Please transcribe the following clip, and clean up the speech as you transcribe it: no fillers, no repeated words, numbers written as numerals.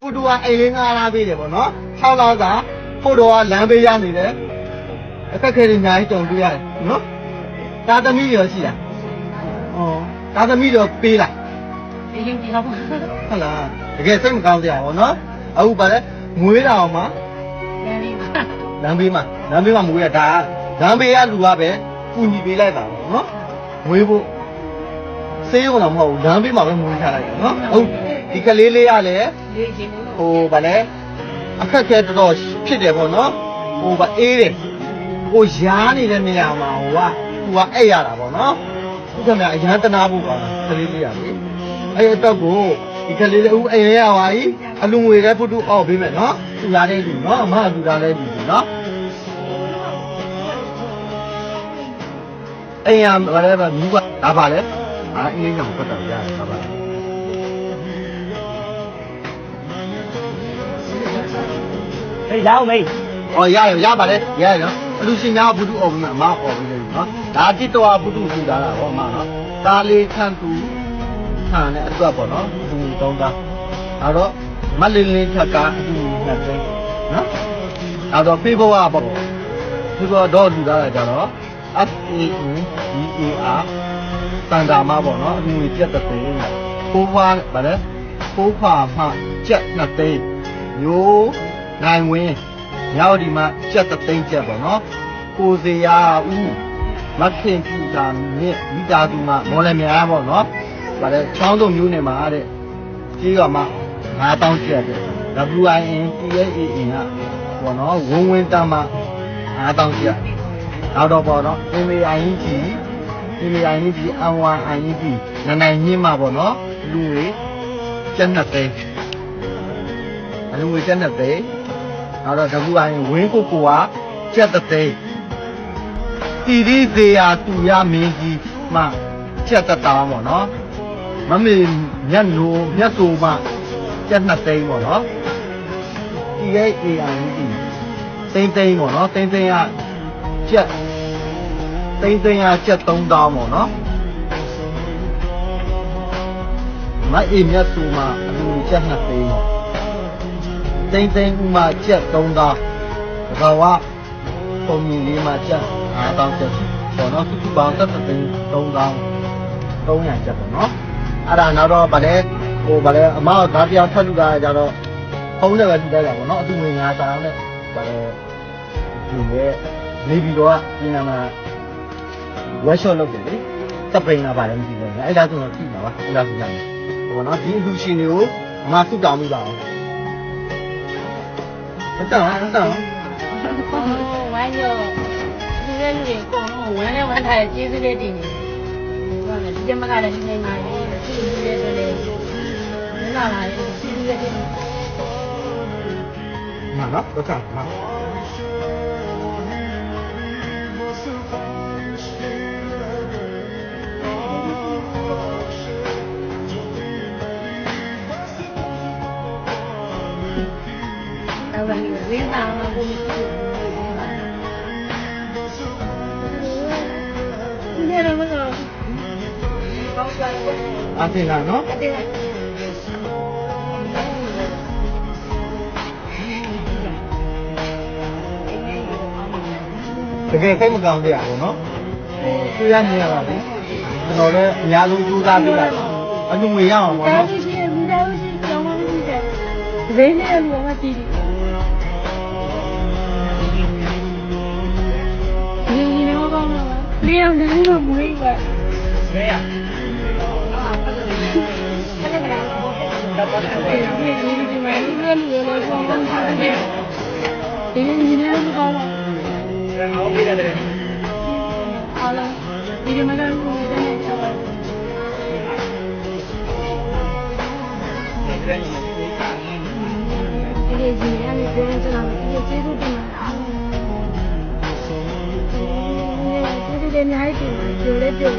ဖိုတိုကအိမ်လေးငါးလားပေးတယ်ပေါ့နော်6လစာဖိုတိုကလမ်းပေးရနေတယ်အခက်ခဲတွေအများကြီးကြုံတွေ့ရတယ်နော်တာသမီရောရှိလားဩတာသမီတော့ပေးလားအေးရင်ဒီတော့ဟုတ်လားတကယ်စိတ်မကောင်းကြပါဘောနော်အခုပါလေငွေတောင်မှာလမ်းပေးမှာငွေရဒါလမ်းပေးရလူကပဲကူညီပေးလိုက်ပါနော်ငွေဖို့စေးရုံတော့မဟုတ်ဘူးလမ်းပေးမှာပဲငွေထားလိုက်တယ်နော်ဟုတ်ဒီကလေးလေးရလေဟိုဗာလဲအခက်ခဲတော်ဖြစ်တယ်ပေါ့နော်ဟိုဗာအေးတယ်ဟိုရားနေတဲ့နေရာမှာဟိုကသူကအဲ့ရတာပေါ့နော်သူကများအရန်တနာဖို့ပါကလေးလေးရလေအဲ့အတွက်ကိုဒီကလေးလေးဦးအိမ်ရပါ යි အလူငွေလည်းဖုတ်တူအောက်ပေးမယ်နော်သူလာတဲ့လူနော်အမကသူလာတဲ့လူနော်အိမ်ရဘာလဲမြူကဒါပါလဲအင်းလေးကောင်ဖတ်တော့ရတယ်ဒါပါအေးရောက်မေး哦，ရပါတယ်ရနော်အလူရှင်များဘုသူအော်ပြီးမှအမအော်ပြီးလေနော်ဒါတစ်တော်ဘုသူထူတာလားဟောအမနော်ဒါလေးခန့်သူခံတဲ့အတွက်ပေါ့နော်သူတုံးတာအဲ့တော့မလင်းလင်းခက်ကအတူနဲ့သိနော်အဲ့တော့ဖေးဘဝပေါ့ဖေးဘဝတော့လူသားကြတော့ FANDAR တန်တာမပေါ့နော်အတူပြတ်တဲ့ဖိုးဖွားဗါလဲဖိုးဖွားမှကြက်နှစ်သိန်းမျိုးနိုင်ဝင်မြောက်ဒီမှာကြက်သိန်းကြက်ပေါ့နော်ကိုစရာဦးမခင်ပြူတာမြင့်မိသားစုမှာမော်လမြိုင်ပေါ့နော်ဗါလဲချောင်းစုံမျိုးနေမှာတဲ့ကြီးကမှ9000ကျပ်တဲ့ WIN TAAN ကပေါ့နော်ဝင်းဝင်းတမ်းမှာ9000ကျပ်နောက်တော့ပေါ့နော် MAING MAING N1ING နိုင်ညင်းမှာပေါ့နော်လူတွေကျက်နှစ်သိန်းအလူငွေကျက်နှစ်သိန်းနောက်တော့WIN ဝင်းကိုကကျက်သိန်းတီရီသေးယာသူရမင်းကြီးမှကျက်တောင်းပေါ့နော်မမေမြတ်သူမှကျက်နှစ်သိန်းပေါ့နော် TAAIN သိန်းပေါ့နော်သိန်းကကျက်သိန်းကကျက်3000ပေါ့နော်မအေးမြတ်သူမှအလူကျက်နှစ်သိန်းပေါ့သိန်းဥမှကျက်3000ဒါကပုံမြင်လေးမှကျက်5000ကျက်ပေါ့နော်သူပေါင်း30သိန်း3300ကျက်ပေါ့နော်အဲ့ဒါနောက်တော့ဗလဲဟိုဗလဲအမကဓာတ်ပြားထွက်လူတာကြတော့ဖုံးနဲ့ပဲထူလိုက်တာပေါ့နော်အတူငွေ9တောင်းနဲ့ဗလဲဒီရဲ့နေပြီးတော့ပြင်လာမှာဝက်ရှော့လုပ်တယ်လေစပိန်လာပါတယ်မသိဘူးအဲ့ဒါဆိုတော့ကြည့်ပါပါအဲ့ဒါဆိုရင်ဟိုနော်ဒီအလူရှင်တွေကိုအမစုတောင်းမိပါအောင်မတောင်းဝိုင်းရောဒီလိုလူတွေအကုန်လုံးဝမ်းနဲ့ဝမ်းထားတဲ့ကျေးဇူးလေးတင်နေဟုတ်တယ်ဒီကျမကလည်းနေနေပါလေသူ့လူတွေဆိုလေမလာလာရဲ့ကျေးဇူးလေးတင်နေမှာနော်တော့ကမှာဝင်းသားမှာကိုဒီနေ့တော့မလို့ပေါက်သွားတယ်အတင်လာနော်အတင်တကယ်စိတ်မကောင်းတဲ့အပေါ့နော်ဟိုတွေ့ရမြင်ရပါလေကျွန်တော်လည်းအများဆုံးကြိုးစားပြီးတာအလူငွေရအောင်ပေါ့နော်ရှိမိသားစုရှိကျောင်းမရှိတယ်ဈေးနဲ့လူကတည်တယ်လျောင်းတယ်လို့မွေးပါဘယ်ရဒီမှာလူလည်းလူလည်းပေါင်းပေါင်းထားတယ်ဒီနေ့လည်းမကောင်းတော့အောင်ပြရတယ်အားလုံးဒီမှာလည်းကိုယ်တည်းနဲ့ချက်ပါတယ်ဒီကြီးရနေတယ်ကျွန်တော်ဒီကျေးဇူးတင်ပါတယ်ဒီနေ့အများကြီးပြောလဲပြော